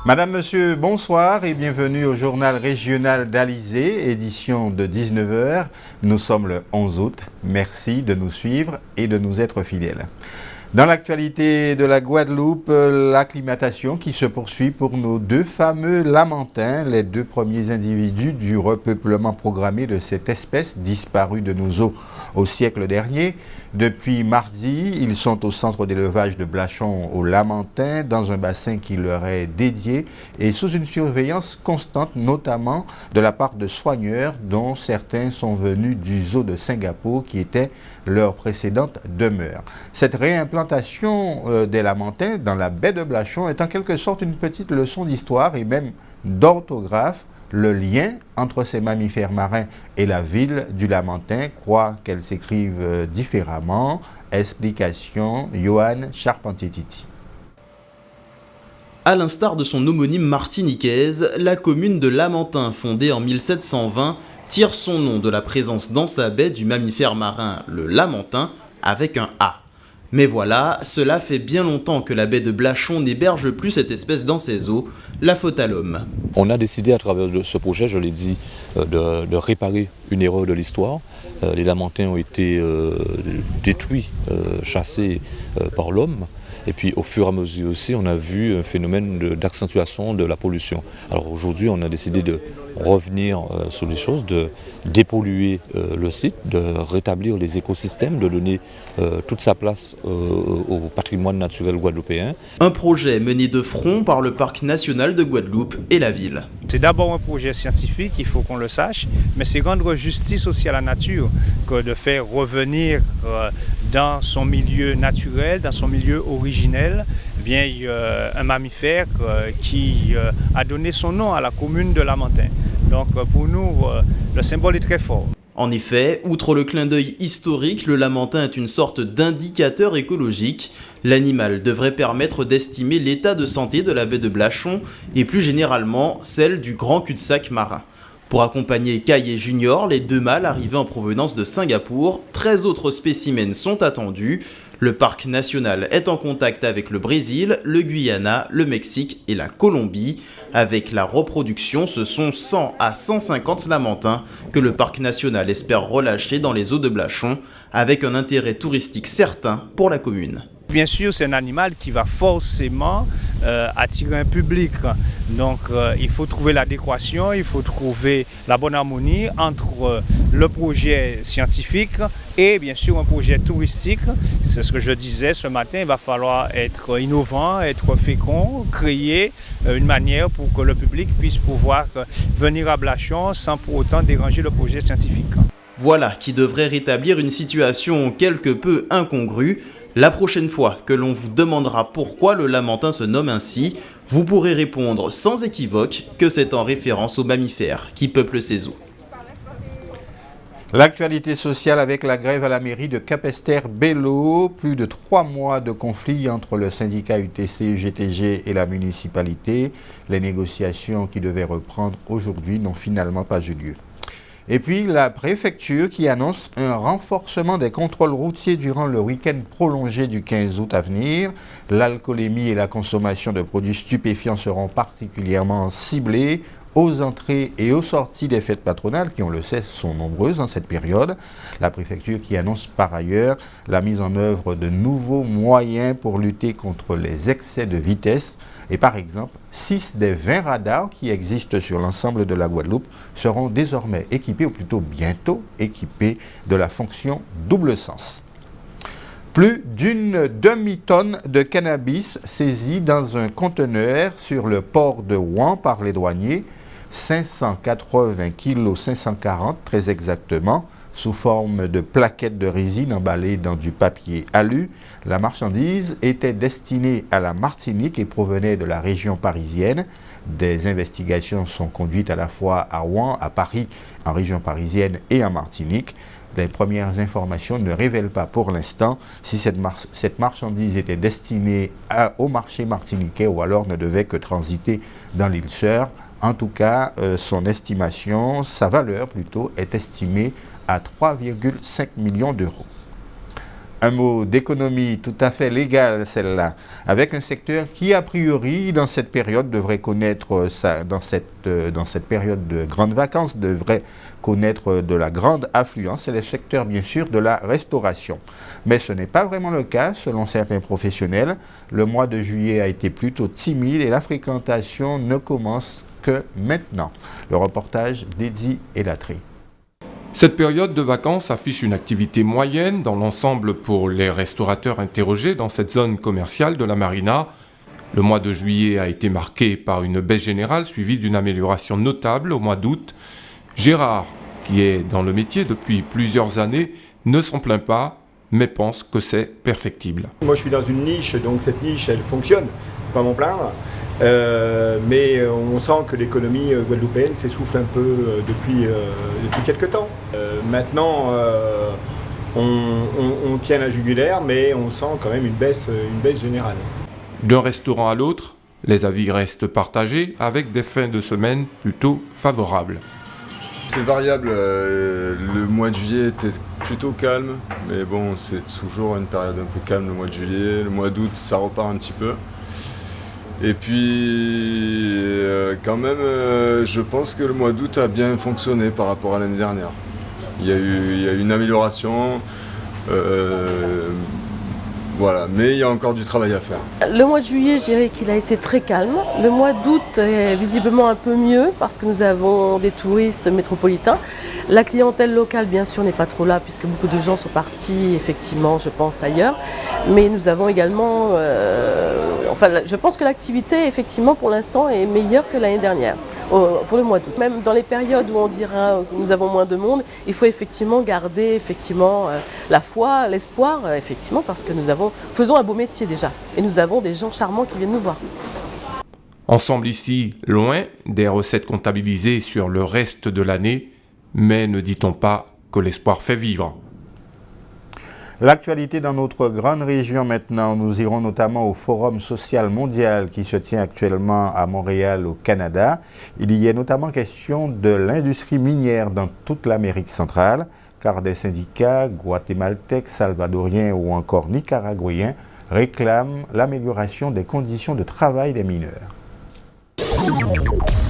Madame, Monsieur, bonsoir et bienvenue au journal régional d'Alizé, édition de 19 heures. Nous sommes le 11 août. Merci de nous suivre et de nous être fidèles. Dans l'actualité de la Guadeloupe, l'acclimatation qui se poursuit pour nos deux fameux lamantins, les deux premiers individus du repeuplement programmé de cette espèce disparue de nos eaux au siècle dernier. Depuis mardi, ils sont au centre d'élevage de Blachon au Lamentin, dans un bassin qui leur est dédié et sous une surveillance constante, notamment de la part de soigneurs dont certains sont venus du zoo de Singapour qui était leur précédente demeure. Cette réimplantation des Lamentins dans la baie de Blachon est en quelque sorte une petite leçon d'histoire et même d'orthographe. Le lien entre ces mammifères marins et la ville du Lamentin croit qu'elles s'écrivent différemment. Explication, Johan Charpentier-Titi. À l'instar de son homonyme martiniquaise, la commune de Lamentin, fondée en 1720, tire son nom de la présence dans sa baie du mammifère marin, le Lamentin, avec un A. Mais voilà, cela fait bien longtemps que la baie de Blachon n'héberge plus cette espèce dans ses eaux, la faute à l'homme. On a décidé à travers ce projet, je l'ai dit, de réparer une erreur de l'histoire. Les Lamentins ont été détruits, chassés par l'homme. Et puis au fur et à mesure aussi, on a vu un phénomène d'accentuation de la pollution. Alors aujourd'hui, on a décidé de revenir sur les choses, de dépolluer le site, de rétablir les écosystèmes, de donner toute sa place au patrimoine naturel guadeloupéen. Un projet mené de front par le Parc national de Guadeloupe et la ville. C'est d'abord un projet scientifique, il faut qu'on le sache, mais c'est rendre justice aussi à la nature que de faire revenir dans son milieu naturel, dans son milieu originel, bien, un mammifère qui a donné son nom à la commune de Lamentin. Donc pour nous, le symbole est très fort. En effet, outre le clin d'œil historique, le Lamentin est une sorte d'indicateur écologique. L'animal devrait permettre d'estimer l'état de santé de la baie de Blachon et plus généralement celle du grand cul-de-sac marin. Pour accompagner Caillé Junior, les deux mâles arrivés en provenance de Singapour, 13 autres spécimens sont attendus. Le parc national est en contact avec le Brésil, le Guyana, le Mexique et la Colombie. Avec la reproduction, ce sont 100 à 150 lamantins que le parc national espère relâcher dans les eaux de Blachon, avec un intérêt touristique certain pour la commune. Bien sûr, c'est un animal qui va forcément attirer un public. Donc, il faut trouver l'adéquation, il faut trouver la bonne harmonie entre le projet scientifique et bien sûr un projet touristique. C'est ce que je disais ce matin, il va falloir être innovant, être fécond, créer une manière pour que le public puisse pouvoir venir à Blachon sans pour autant déranger le projet scientifique. Voilà qui devrait rétablir une situation quelque peu incongrue. La prochaine fois que l'on vous demandera pourquoi le Lamentin se nomme ainsi, vous pourrez répondre sans équivoque que c'est en référence aux mammifères qui peuplent ces eaux. L'actualité sociale avec la grève à la mairie de Capesterre-Belo, plus de 3 mois de conflit entre le syndicat UTC-GTG et la municipalité. Les négociations qui devaient reprendre aujourd'hui n'ont finalement pas eu lieu. Et puis la préfecture qui annonce un renforcement des contrôles routiers durant le week-end prolongé du 15 août à venir. L'alcoolémie et la consommation de produits stupéfiants seront particulièrement ciblées aux entrées et aux sorties des fêtes patronales, qui on le sait sont nombreuses en cette période. La préfecture qui annonce par ailleurs la mise en œuvre de nouveaux moyens pour lutter contre les excès de vitesse. Et par exemple, 6 des 20 radars qui existent sur l'ensemble de la Guadeloupe seront désormais équipés, ou plutôt bientôt équipés, de la fonction double sens. Plus d'une demi-tonne de cannabis saisie dans un conteneur sur le port de Ouan par les douaniers, 580 kg 540 très exactement, sous forme de plaquettes de résine emballées dans du papier alu. La marchandise était destinée à la Martinique et provenait de la région parisienne. Des investigations sont conduites à la fois à Rouen, à Paris, en région parisienne et en Martinique. Les premières informations ne révèlent pas pour l'instant si cette marchandise était destinée au marché martiniquais ou alors ne devait que transiter dans l'île Sœur. En tout cas, son estimation, sa valeur plutôt, est estimée à 3,5 millions d'euros. Un mot d'économie tout à fait légal, celle-là, avec un secteur qui, a priori, dans cette période, devrait connaître, dans cette période de grandes vacances, devrait connaître de la grande affluence. C'est le secteur, bien sûr, de la restauration. Mais ce n'est pas vraiment le cas, selon certains professionnels. Le mois de juillet a été plutôt timide et la fréquentation ne commence que maintenant. Le reportage d'Eddy Elatré. Cette période de vacances affiche une activité moyenne dans l'ensemble pour les restaurateurs interrogés dans cette zone commerciale de la Marina. Le mois de juillet a été marqué par une baisse générale suivie d'une amélioration notable au mois d'août. Gérard, qui est dans le métier depuis plusieurs années, ne s'en plaint pas, mais pense que c'est perfectible. Moi je suis dans une niche, donc cette niche elle fonctionne, pas m'en plaindre. Mais on sent que l'économie guadeloupéenne s'essouffle un peu depuis quelques temps. Maintenant, on tient la jugulaire, mais on sent quand même une baisse générale. D'un restaurant à l'autre, les avis restent partagés avec des fins de semaine plutôt favorables. C'est variable, le mois de juillet était plutôt calme, mais bon, c'est toujours une période un peu calme le mois de juillet. Le mois d'août, ça repart un petit peu. Et puis, quand même, je pense que le mois d'août a bien fonctionné par rapport à l'année dernière. Il y a eu une amélioration, voilà, mais il y a encore du travail à faire. Le mois de juillet, je dirais qu'il a été très calme. Le mois d'août est visiblement un peu mieux parce que nous avons des touristes métropolitains. La clientèle locale, bien sûr, n'est pas trop là puisque beaucoup de gens sont partis, effectivement, je pense, ailleurs. Mais nous avons également... je pense que l'activité, effectivement, pour l'instant, est meilleure que l'année dernière, pour le mois d'août. Même dans les périodes où on dira que nous avons moins de monde, il faut effectivement garder la foi, l'espoir, effectivement, parce que faisons un beau métier déjà. Et nous avons des gens charmants qui viennent nous voir. On semble ici loin des recettes comptabilisées sur le reste de l'année, mais ne dit-on pas que l'espoir fait vivre? L'actualité dans notre grande région maintenant, nous irons notamment au Forum social mondial qui se tient actuellement à Montréal au Canada. Il y est notamment question de l'industrie minière dans toute l'Amérique centrale, car des syndicats guatémaltèques, salvadoriens ou encore nicaraguayens réclament l'amélioration des conditions de travail des mineurs.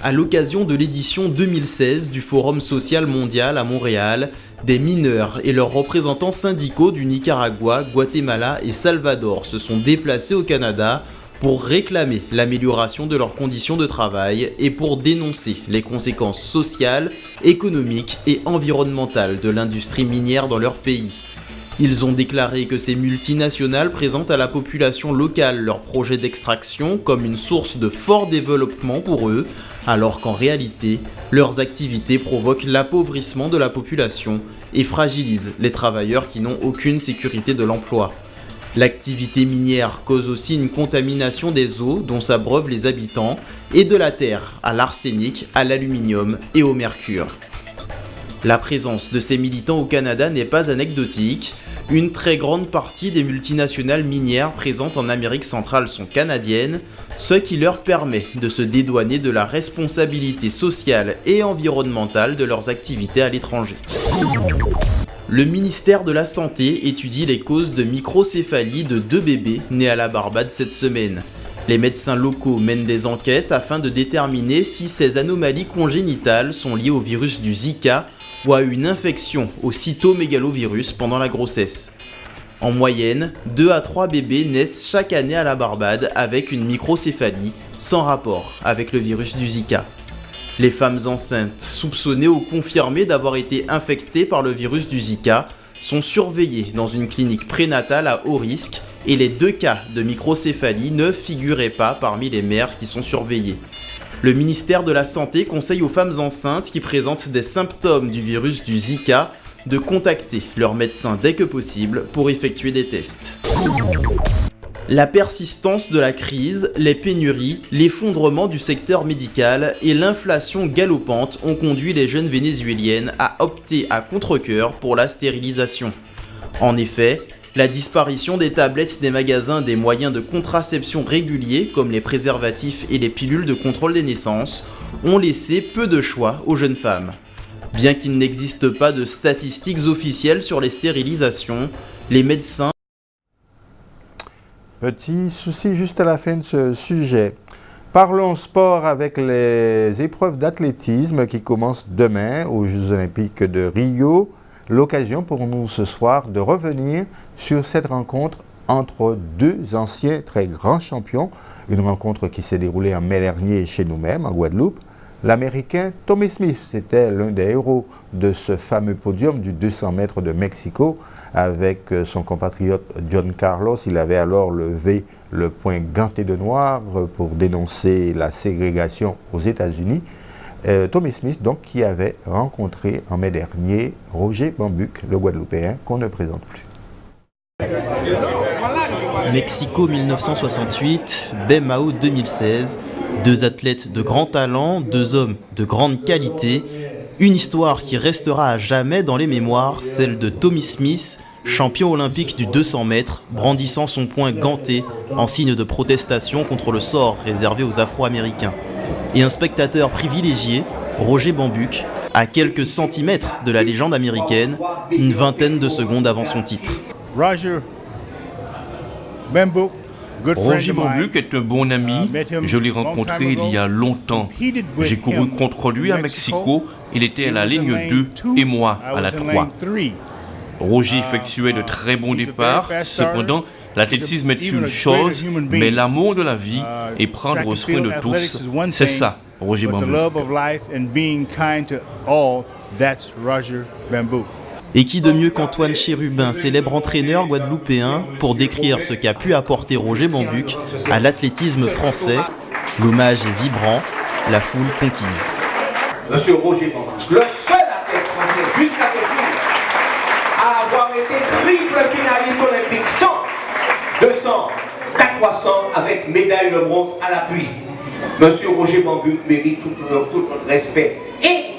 À l'occasion de l'édition 2016 du Forum social mondial à Montréal, des mineurs et leurs représentants syndicaux du Nicaragua, Guatemala et Salvador se sont déplacés au Canada pour réclamer l'amélioration de leurs conditions de travail et pour dénoncer les conséquences sociales, économiques et environnementales de l'industrie minière dans leur pays. Ils ont déclaré que ces multinationales présentent à la population locale leurs projets d'extraction comme une source de fort développement pour eux, alors qu'en réalité, leurs activités provoquent l'appauvrissement de la population et fragilisent les travailleurs qui n'ont aucune sécurité de l'emploi. L'activité minière cause aussi une contamination des eaux dont s'abreuvent les habitants et de la terre à l'arsenic, à l'aluminium et au mercure. La présence de ces militants au Canada n'est pas anecdotique. Une très grande partie des multinationales minières présentes en Amérique centrale sont canadiennes, ce qui leur permet de se dédouaner de la responsabilité sociale et environnementale de leurs activités à l'étranger. Le ministère de la Santé étudie les causes de microcéphalie de 2 bébés nés à la Barbade cette semaine. Les médecins locaux mènent des enquêtes afin de déterminer si ces anomalies congénitales sont liées au virus du Zika ou à une infection au cytomégalovirus pendant la grossesse. En moyenne, 2 à 3 bébés naissent chaque année à la Barbade avec une microcéphalie sans rapport avec le virus du Zika. Les femmes enceintes soupçonnées ou confirmées d'avoir été infectées par le virus du Zika sont surveillées dans une clinique prénatale à haut risque et les 2 cas de microcéphalie ne figuraient pas parmi les mères qui sont surveillées. Le ministère de la Santé conseille aux femmes enceintes qui présentent des symptômes du virus du Zika de contacter leur médecin dès que possible pour effectuer des tests. La persistance de la crise, les pénuries, l'effondrement du secteur médical et l'inflation galopante ont conduit les jeunes vénézuéliennes à opter à contre-cœur pour la stérilisation. En effet, la disparition des tablettes des magasins des moyens de contraception réguliers comme les préservatifs et les pilules de contrôle des naissances ont laissé peu de choix aux jeunes femmes. Bien qu'il n'existe pas de statistiques officielles sur les stérilisations, les médecins. Petit souci juste à la fin de ce sujet. Parlons sport avec les épreuves d'athlétisme qui commencent demain aux Jeux Olympiques de Rio. L'occasion pour nous ce soir de revenir sur cette rencontre entre deux anciens très grands champions. Une rencontre qui s'est déroulée en mai dernier chez nous-mêmes, en Guadeloupe. L'Américain Tommy Smith, c'était l'un des héros de ce fameux podium du 200 mètres de Mexico avec son compatriote John Carlos. Il avait alors levé le poing ganté de noir pour dénoncer la ségrégation aux États-Unis. Tommy Smith, donc, qui avait rencontré en mai dernier Roger Bambuc, le Guadeloupéen, qu'on ne présente plus. Mexico 1968, Baie-Mao 2016. Deux athlètes de grand talent, deux hommes de grande qualité. Une histoire qui restera à jamais dans les mémoires, celle de Tommy Smith, champion olympique du 200 mètres, brandissant son poing ganté en signe de protestation contre le sort réservé aux Afro-Américains. Et un spectateur privilégié, Roger Bambuc, à quelques centimètres de la légende américaine, une vingtaine de secondes avant son titre. Roger Bambuc est un bon ami, je l'ai rencontré il y a longtemps. J'ai couru contre lui à Mexico, il était à la ligne 2 et moi à la 3. Roger effectuait de très bons départs, cependant l'athlétisme est une chose, mais l'amour de la vie et prendre soin de tous, c'est ça, Roger Bambuc. Et qui de mieux qu'Antoine Chérubin, célèbre entraîneur guadeloupéen, pour décrire ce qu'a pu apporter Roger Bambuc à l'athlétisme français. L'hommage est vibrant, la foule conquise. Monsieur Roger Bambuc, le seul athlète français jusqu'à présent à avoir été triple finaliste olympique 100, 200, 4x100 avec médaille de bronze à l'appui. Monsieur Roger Bambuc mérite tout notre respect. Et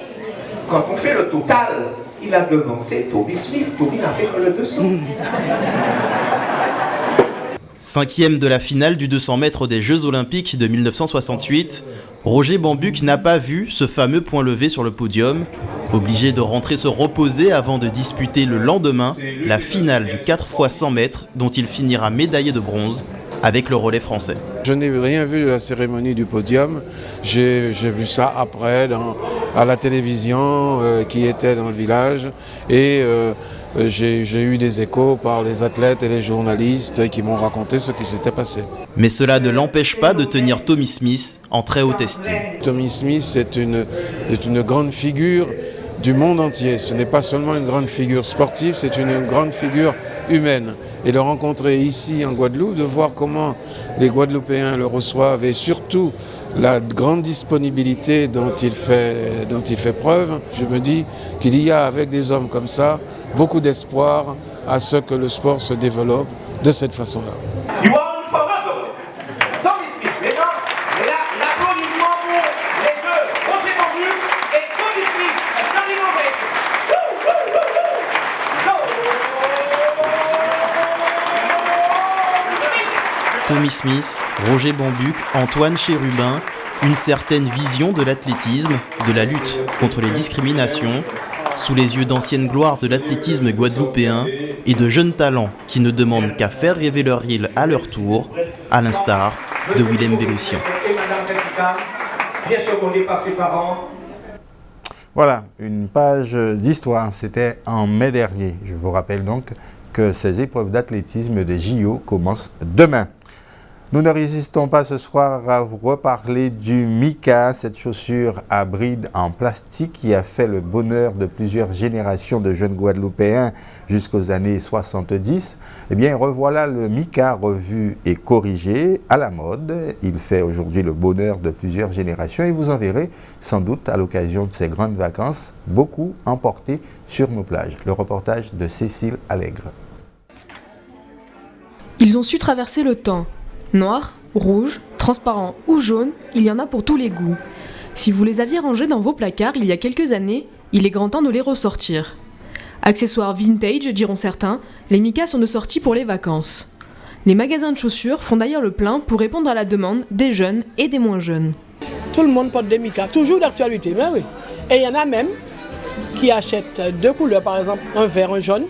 quand on fait le total, il a devancé Tommy Smith. Tommy n'a fait que le 200. Cinquième de la finale du 200 mètres des Jeux Olympiques de 1968, Roger Bambuc n'a pas vu ce fameux point levé sur le podium. Obligé de rentrer se reposer avant de disputer le lendemain la finale du 4x100 mètres dont il finira médaillé de bronze avec le relais français. Je n'ai rien vu de la cérémonie du podium. J'ai vu ça après à la télévision qui était dans le village et j'ai eu des échos par les athlètes et les journalistes qui m'ont raconté ce qui s'était passé. Mais cela ne l'empêche pas de tenir Tommy Smith en très haute estime. Tommy Smith est une grande figure du monde entier. Ce n'est pas seulement une grande figure sportive, c'est une grande figure humaine. Et le rencontrer ici en Guadeloupe, de voir comment les Guadeloupéens le reçoivent et surtout la grande disponibilité dont il fait preuve, je me dis qu'il y a avec des hommes comme ça beaucoup d'espoir à ce que le sport se développe de cette façon-là. Tommy Smith, Roger Bambuc, Antoine Chérubin, une certaine vision de l'athlétisme, de la lutte contre les discriminations, sous les yeux d'anciennes gloires de l'athlétisme guadeloupéen et de jeunes talents qui ne demandent qu'à faire rêver leur île à leur tour, à l'instar de Willem Belloutian. Voilà, une page d'histoire, c'était en mai dernier. Je vous rappelle donc que ces épreuves d'athlétisme des JO commencent demain. Nous ne résistons pas ce soir à vous reparler du Mika, cette chaussure à bride en plastique qui a fait le bonheur de plusieurs générations de jeunes Guadeloupéens jusqu'aux années 70. Eh bien, revoilà le Mika revu et corrigé à la mode. Il fait aujourd'hui le bonheur de plusieurs générations et vous en verrez sans doute à l'occasion de ces grandes vacances beaucoup emportés sur nos plages. Le reportage de Cécile Allègre. Ils ont su traverser le temps. Noir, rouge, transparent ou jaune, il y en a pour tous les goûts. Si vous les aviez rangés dans vos placards il y a quelques années, il est grand temps de les ressortir. Accessoires vintage, diront certains, les Mika sont de sortie pour les vacances. Les magasins de chaussures font d'ailleurs le plein pour répondre à la demande des jeunes et des moins jeunes. Tout le monde porte des Mika, toujours d'actualité, mais oui. Et il y en a même qui achètent deux couleurs, par exemple un vert, un jaune,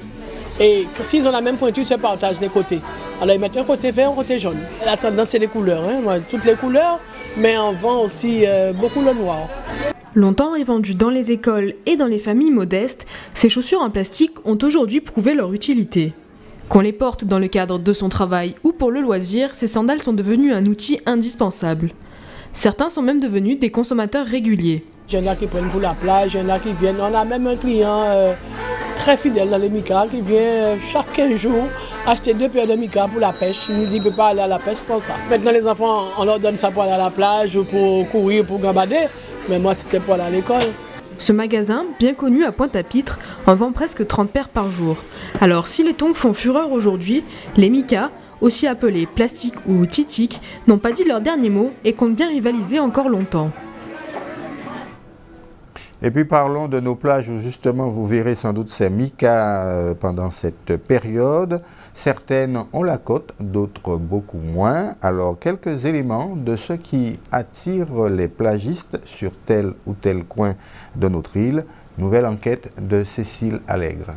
Et s'ils ont la même pointure, ils se partagent les côtés. Alors ils mettent un côté vert, un côté jaune. La tendance, c'est les couleurs, hein. Moi, toutes les couleurs, mais on vend aussi beaucoup le noir. Longtemps répandues dans les écoles et dans les familles modestes, ces chaussures en plastique ont aujourd'hui prouvé leur utilité. Qu'on les porte dans le cadre de son travail ou pour le loisir, ces sandales sont devenues un outil indispensable. Certains sont même devenus des consommateurs réguliers. Il y en a qui prennent pour la plage, il y en a qui viennent. On a même un client très fidèle dans les Mika qui vient chaque 15 jours acheter 2 paires de Mika pour la pêche. Il nous dit qu'il ne peut pas aller à la pêche sans ça. Maintenant les enfants, on leur donne ça pour aller à la plage ou pour courir, pour gambader. Mais moi c'était pour aller à l'école. Ce magasin, bien connu à Pointe-à-Pitre, en vend presque 30 paires par jour. Alors si les tongs font fureur aujourd'hui, les Mika, aussi appelés plastiques ou titik, n'ont pas dit leur dernier mot et comptent bien rivaliser encore longtemps. Et puis parlons de nos plages où justement vous verrez sans doute ces Mika pendant cette période. Certaines ont la cote, d'autres beaucoup moins. Alors quelques éléments de ce qui attire les plagistes sur tel ou tel coin de notre île. Nouvelle enquête de Cécile Allègre.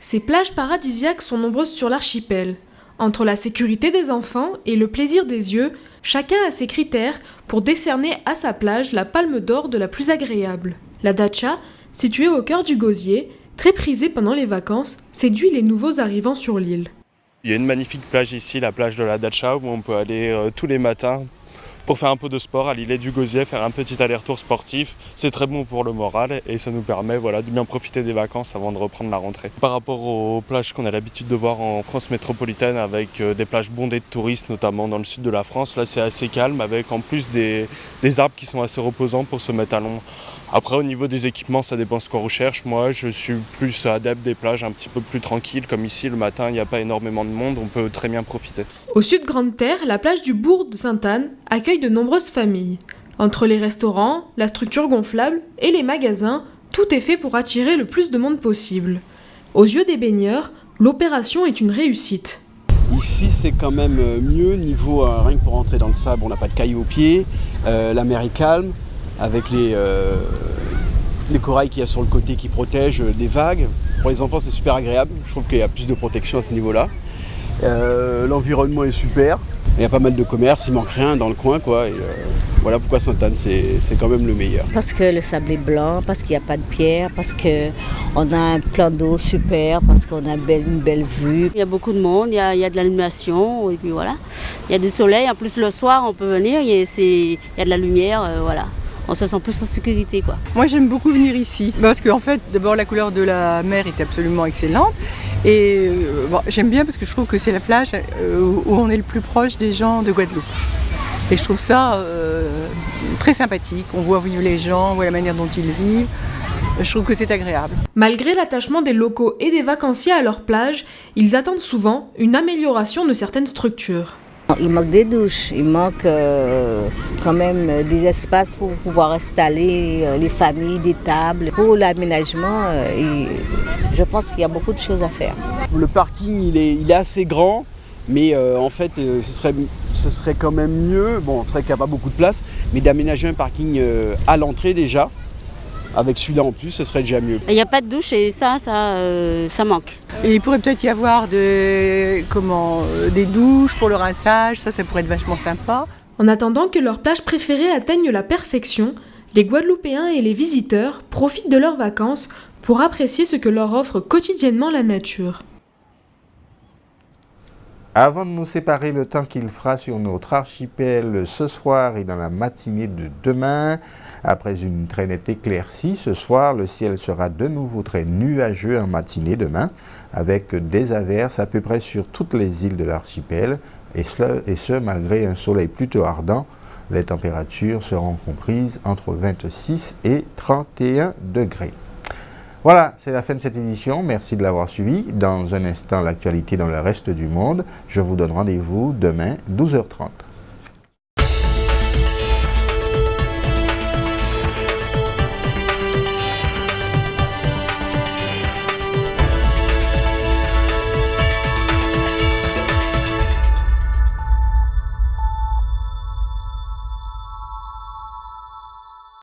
Ces plages paradisiaques sont nombreuses sur l'archipel. Entre la sécurité des enfants et le plaisir des yeux, chacun a ses critères pour décerner à sa plage la palme d'or de la plus agréable. La Dacha, située au cœur du Gosier, très prisée pendant les vacances, séduit les nouveaux arrivants sur l'île. Il y a une magnifique plage ici, la plage de la Dacha, où on peut aller tous les matins pour faire un peu de sport à l'îlet du Gosier, faire un petit aller-retour sportif. C'est très bon pour le moral et ça nous permet de bien profiter des vacances avant de reprendre la rentrée. Par rapport aux plages qu'on a l'habitude de voir en France métropolitaine avec des plages bondées de touristes, notamment dans le sud de la France, là c'est assez calme avec en plus des arbres qui sont assez reposants pour se mettre à l'ombre. Après au niveau des équipements, ça dépend ce qu'on recherche. Moi je suis plus adepte des plages un petit peu plus tranquilles, comme ici le matin il n'y a pas énormément de monde, on peut très bien profiter. Au sud Grande Terre, la plage du bourg de Sainte-Anne accueille de nombreuses familles. Entre les restaurants, la structure gonflable et les magasins, tout est fait pour attirer le plus de monde possible. Aux yeux des baigneurs, l'opération est une réussite. Ici c'est quand même mieux niveau rien que pour entrer dans le sable, on n'a pas de cailloux aux pieds, la mer est calme avec les corails qu'il y a sur le côté qui protègent des vagues. Pour les enfants c'est super agréable, je trouve qu'il y a plus de protection à ce niveau-là. L'environnement est super, il y a pas mal de commerces, il manque rien dans le coin quoi. Et, voilà pourquoi Sainte-Anne c'est quand même le meilleur. Parce que le sable est blanc, parce qu'il n'y a pas de pierre, parce qu'on a un plan d'eau super, parce qu'on a une belle vue. Il y a beaucoup de monde, il y a de l'animation et puis voilà. Il y a du soleil, en plus le soir on peut venir, il y a de la lumière, voilà. On se sent plus en sécurité quoi. Moi j'aime beaucoup venir ici parce qu'en fait d'abord la couleur de la mer est absolument excellente et j'aime bien parce que je trouve que c'est la plage où on est le plus proche des gens de Guadeloupe. Et je trouve ça très sympathique, on voit vivre les gens, on voit la manière dont ils vivent, je trouve que c'est agréable. Malgré l'attachement des locaux et des vacanciers à leur plage, ils attendent souvent une amélioration de certaines structures. Il manque des douches, il manque quand même des espaces pour pouvoir installer les familles, des tables. Pour l'aménagement, je pense qu'il y a beaucoup de choses à faire. Le parking il est assez grand, mais en fait ce serait quand même mieux, bon c'est vrai qu'il n'y a pas beaucoup de place, mais d'aménager un parking à l'entrée déjà. Avec celui-là en plus, ce serait déjà mieux. Il n'y a pas de douche et ça manque. Et il pourrait peut-être y avoir des douches pour le rinçage, ça pourrait être vachement sympa. En attendant que leur plage préférée atteigne la perfection, les Guadeloupéens et les visiteurs profitent de leurs vacances pour apprécier ce que leur offre quotidiennement la nature. Avant de nous séparer, le temps qu'il fera sur notre archipel ce soir et dans la matinée de demain, après une très nette éclaircie, ce soir, le ciel sera de nouveau très nuageux en matinée demain, avec des averses à peu près sur toutes les îles de l'archipel, et ce malgré un soleil plutôt ardent. Les températures seront comprises entre 26 et 31 degrés. Voilà, c'est la fin de cette édition. Merci de l'avoir suivi. Dans un instant, l'actualité dans le reste du monde. Je vous donne rendez-vous demain, 12h30.